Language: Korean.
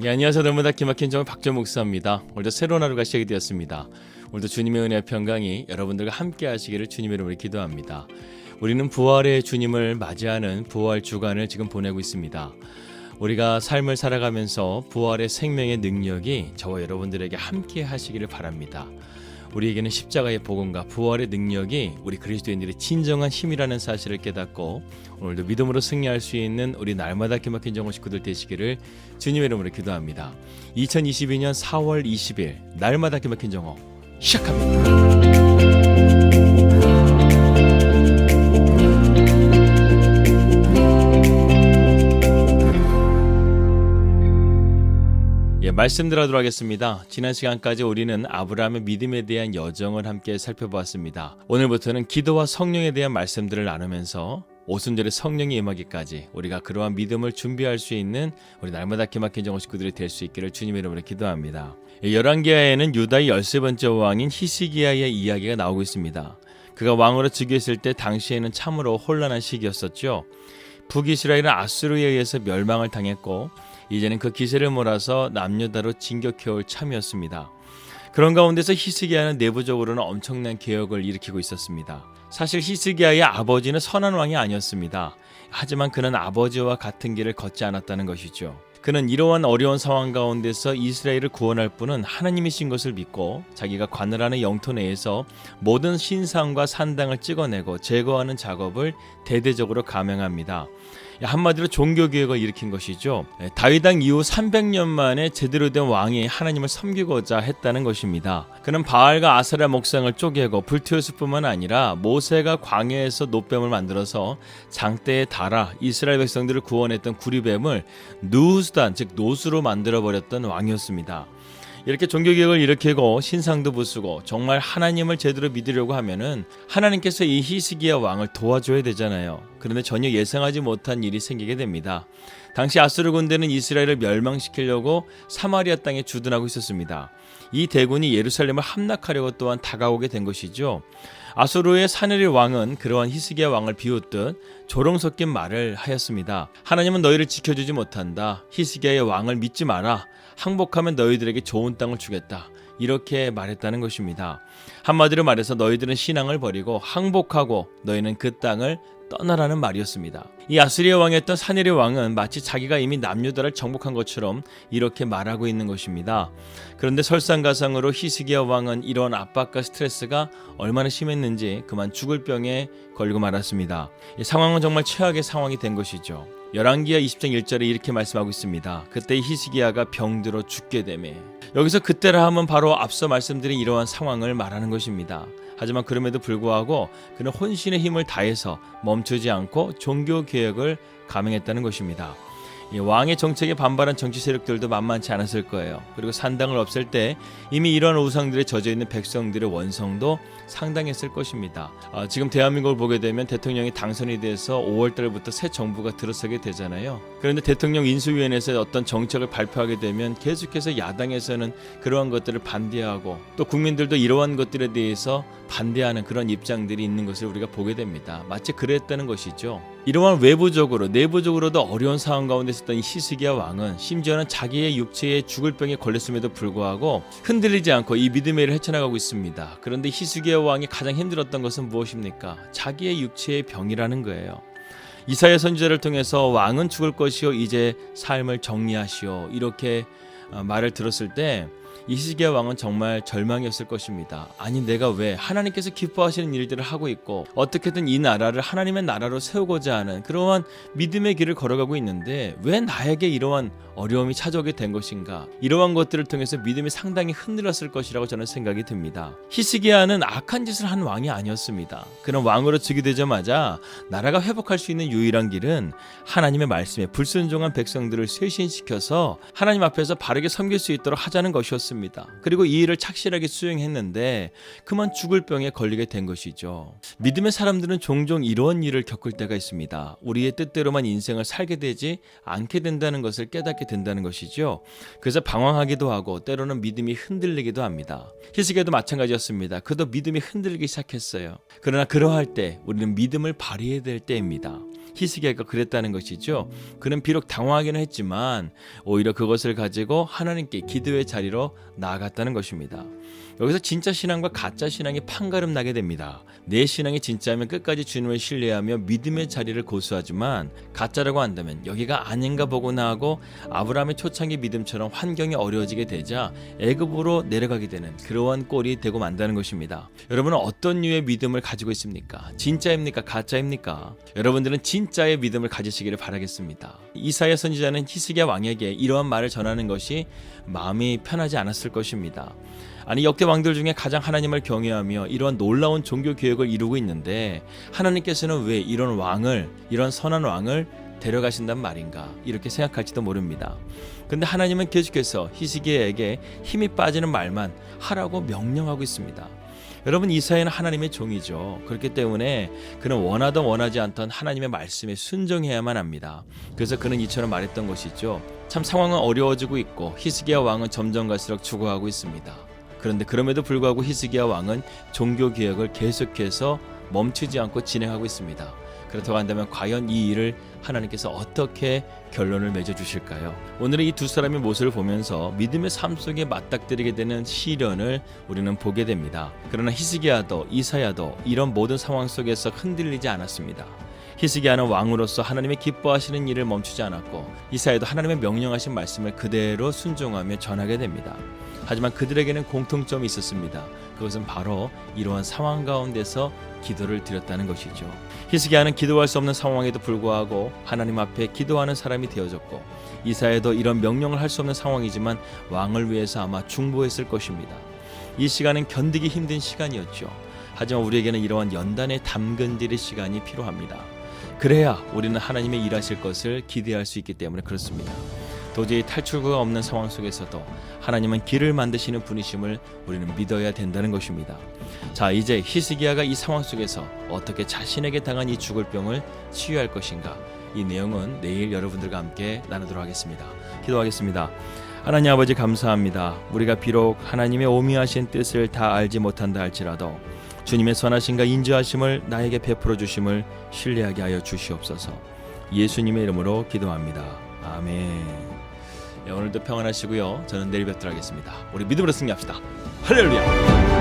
안녕하세요. 너무나 기막힌 정의 박정 목사입니다. 오늘도 새로운 하루가 시작이 되었습니다. 오늘도 주님의 은혜와 평강이 여러분들과 함께 하시기를 주님의 이름으로 기도합니다. 우리는 부활의 주님을 맞이하는 부활 주간을 지금 보내고 있습니다. 우리가 삶을 살아가면서 부활의 생명의 능력이 저와 여러분들에게 함께 하시기를 바랍니다. 우리에게는 십자가의 복음과 부활의 능력이 우리 그리스도인들의 진정한 힘이라는 사실을 깨닫고 오늘도 믿음으로 승리할 수 있는 우리 날마다 기막힌 정오 식구들 되시기를 주님의 이름으로 기도합니다. 2022년 4월 20일 날마다 기막힌 정오 시작합니다. 말씀 들어가도록 하겠습니다. 지난 시간까지 우리는 아브라함의 믿음에 대한 여정을 함께 살펴보았습니다. 오늘부터는 기도와 성령에 대한 말씀들을 나누면서 오순절에 성령이 임하기까지 우리가 그러한 믿음을 준비할 수 있는 우리 날마다 기막힌 정오 식구들이 될 수 있기를 주님의 이름으로 기도합니다. 열왕기하에는 유다의 13번째 왕인 히스기야의 이야기가 나오고 있습니다. 그가 왕으로 즉위했을 때 당시에는 참으로 혼란한 시기였었죠. 북이스라엘은 아수르에 의해서 멸망을 당했고 이제는 그 기세를 몰아서 남유다로 진격해올 참이었습니다. 그런 가운데서 히스기야는 내부적으로는 엄청난 개혁을 일으키고 있었습니다. 사실 히스기야의 아버지는 선한 왕이 아니었습니다. 하지만 그는 아버지와 같은 길을 걷지 않았다는 것이죠. 그는 이러한 어려운 상황 가운데서 이스라엘을 구원할 분은 하나님이신 것을 믿고 자기가 관할하는 영토 내에서 모든 신상과 산당을 찍어내고 제거하는 작업을 대대적으로 감행합니다. 한마디로 종교개혁을 일으킨 것이죠. 다윗 왕 이후 300년 만에 제대로 된 왕이 하나님을 섬기고자 했다는 것입니다. 그는 바알과 아세라 목상을 쪼개고 불태웠을 뿐만 아니라 모세가 광야에서 놋뱀을 만들어서 장대에 달아 이스라엘 백성들을 구원했던 구리뱀을 누수단 즉 노수로 만들어버렸던 왕이었습니다. 이렇게 종교개혁을 일으키고 신상도 부수고 정말 하나님을 제대로 믿으려고 하면은 하나님께서 이 히스기야 왕을 도와줘야 되잖아요. 그런데 전혀 예상하지 못한 일이 생기게 됩니다. 당시 아수르 군대는 이스라엘을 멸망시키려고 사마리아 땅에 주둔하고 있었습니다. 이 대군이 예루살렘을 함락하려고 또한 다가오게 된 것이죠. 아수르의 사네립 왕은 그러한 히스기야 왕을 비웃듯 조롱 섞인 말을 하였습니다. 하나님은 너희를 지켜주지 못한다. 히스기야의 왕을 믿지 마라. 항복하면 너희들에게 좋은 땅을 주겠다. 이렇게 말했다는 것입니다. 한마디로 말해서 너희들은 신앙을 버리고 항복하고 너희는 그 땅을 떠나라는 말이었습니다. 이 아수리아 왕이었던 사네립 왕은 마치 자기가 이미 남유다를 정복한 것처럼 이렇게 말하고 있는 것입니다. 그런데 설상가상으로 히스기야 왕은 이런 압박과 스트레스가 얼마나 심했는지 그만 죽을 병에 걸리고 말았습니다. 이 상황은 정말 최악의 상황이 된 것이죠. 열왕기하 20장 1절에 이렇게 말씀하고 있습니다. 그때 히스기야가 병들어 죽게 되매. 여기서 그때라 하면 바로 앞서 말씀드린 이러한 상황을 말하는 것입니다. 하지만 그럼에도 불구하고 그는 혼신의 힘을 다해서 멈추지 않고 종교개혁을 감행했다는 것입니다. 이 왕의 정책에 반발한 정치 세력들도 만만치 않았을 거예요. 그리고 산당을 없앨 때 이미 이런 우상들에 젖어있는 백성들의 원성도 상당했을 것입니다. 지금 대한민국을 보게 되면 대통령이 당선이 돼서 5월달부터 새 정부가 들어서게 되잖아요. 그런데 대통령 인수위원회에서 어떤 정책을 발표하게 되면 계속해서 야당에서는 그러한 것들을 반대하고 또 국민들도 이러한 것들에 대해서 반대하는 그런 입장들이 있는 것을 우리가 보게 됩니다. 마치 그랬다는 것이죠. 이러한 외부적으로 내부적으로도 어려운 상황 가운데 있었던 히스기야 왕은 심지어는 자기의 육체에 죽을 병에 걸렸음에도 불구하고 흔들리지 않고 이 믿음의 일을 헤쳐나가고 있습니다. 그런데 히스기야 왕이 가장 힘들었던 것은 무엇입니까? 자기의 육체의 병이라는 거예요. 이사야 선지자를 통해서 왕은 죽을 것이요 이제 삶을 정리하시오 이렇게 말을 들었을 때 히스기야 왕은 정말 절망이었을 것입니다. 아니 내가 왜 하나님께서 기뻐하시는 일들을 하고 있고 어떻게든 이 나라를 하나님의 나라로 세우고자 하는 그러한 믿음의 길을 걸어가고 있는데 왜 나에게 이러한 어려움이 찾아오게 된 것인가. 이러한 것들을 통해서 믿음이 상당히 흔들렸을 것이라고 저는 생각이 듭니다. 히스기야는 악한 짓을 한 왕이 아니었습니다. 그는 왕으로 즉위되자마자 나라가 회복할 수 있는 유일한 길은 하나님의 말씀에 불순종한 백성들을 쇄신시켜서 하나님 앞에서 바르게 섬길 수 있도록 하자는 것이었습니다. 그리고 이 일을 착실하게 수행했는데 그만 죽을 병에 걸리게 된 것이죠. 믿음의 사람들은 종종 이런 일을 겪을 때가 있습니다. 우리의 뜻대로만 인생을 살게 되지 않게 된다는 것을 깨닫게 된다는 것이죠. 그래서 방황하기도 하고 때로는 믿음이 흔들리기도 합니다. 히스기야도 마찬가지였습니다. 그도 믿음이 흔들리기 시작했어요. 그러나 그러할 때 우리는 믿음을 발휘해야 될 때입니다. 히스기야가 그랬다는 것이죠. 그는 비록 당황하기는 했지만 오히려 그것을 가지고 하나님께 기도의 자리로 나아갔다는 것입니다. 여기서 진짜 신앙과 가짜 신앙이 판가름 나게 됩니다. 내 신앙이 진짜면 끝까지 주님을 신뢰하며 믿음의 자리를 고수하지만 가짜라고 한다면 여기가 아닌가 보구나 하고 아브라함의 초창기 믿음처럼 환경이 어려워지게 되자 애굽으로 내려가게 되는 그러한 꼴이 되고 만다는 것입니다. 여러분은 어떤 류의 믿음을 가지고 있습니까? 진짜입니까? 가짜입니까? 여러분들은 진짜의 믿음을 가지시기를 바라겠습니다. 이사야 선지자는 히스기야 왕에게 이러한 말을 전하는 것이 마음이 편하지 않았을 것입니다. 아니 역대 왕들 중에 가장 하나님을 경외하며 이러한 놀라운 종교 개혁을 이루고 있는데 하나님께서는 왜 이런 왕을, 이런 선한 왕을 데려가신단 말인가 이렇게 생각할지도 모릅니다. 근데 하나님은 계속해서 히스기야에게 힘이 빠지는 말만 하라고 명령하고 있습니다. 여러분, 이사야는 하나님의 종이죠. 그렇기 때문에 그는 원하든 원하지 않던 하나님의 말씀에 순종해야만 합니다. 그래서 그는 이처럼 말했던 것이죠. 참 상황은 어려워지고 있고 히스기야 왕은 점점 갈수록 죽어가고 있습니다. 그런데 그럼에도 불구하고 히스기야 왕은 종교 개혁을 계속해서 멈추지 않고 진행하고 있습니다. 그렇다고 한다면 과연 이 일을 하나님께서 어떻게 결론을 맺어주실까요? 오늘은 이 두 사람의 모습을 보면서 믿음의 삶 속에 맞닥뜨리게 되는 시련을 우리는 보게 됩니다. 그러나 히스기야도 이사야도 이런 모든 상황 속에서 흔들리지 않았습니다. 히스기야는 왕으로서 하나님의 기뻐하시는 일을 멈추지 않았고 이사야도 하나님의 명령하신 말씀을 그대로 순종하며 전하게 됩니다. 하지만 그들에게는 공통점이 있었습니다. 그것은 바로 이러한 상황 가운데서 기도를 드렸다는 것이죠. 히스기야는 기도할 수 없는 상황에도 불구하고 하나님 앞에 기도하는 사람이 되어졌고 이사야도 이런 명령을 할 수 없는 상황이지만 왕을 위해서 아마 중보했을 것입니다. 이 시간은 견디기 힘든 시간이었죠. 하지만 우리에게는 이러한 연단에 담근들의 시간이 필요합니다. 그래야 우리는 하나님의 일하실 것을 기대할 수 있기 때문에 그렇습니다. 도저히 탈출구가 없는 상황 속에서도 하나님은 길을 만드시는 분이심을 우리는 믿어야 된다는 것입니다. 자, 이제 히스기야가 이 상황 속에서 어떻게 자신에게 당한 이 죽을 병을 치유할 것인가, 이 내용은 내일 여러분들과 함께 나누도록 하겠습니다. 기도하겠습니다. 하나님 아버지, 감사합니다. 우리가 비록 하나님의 오미하신 뜻을 다 알지 못한다 할지라도 주님의 선하심과 인자하심을 나에게 베풀어 주심을 신뢰하게 하여 주시옵소서. 예수님의 이름으로 기도합니다. 아멘. 네, 오늘도 평안하시고요. 저는 내일 뵙도록 하겠습니다. 우리 믿음으로 승리합시다. 할렐루야.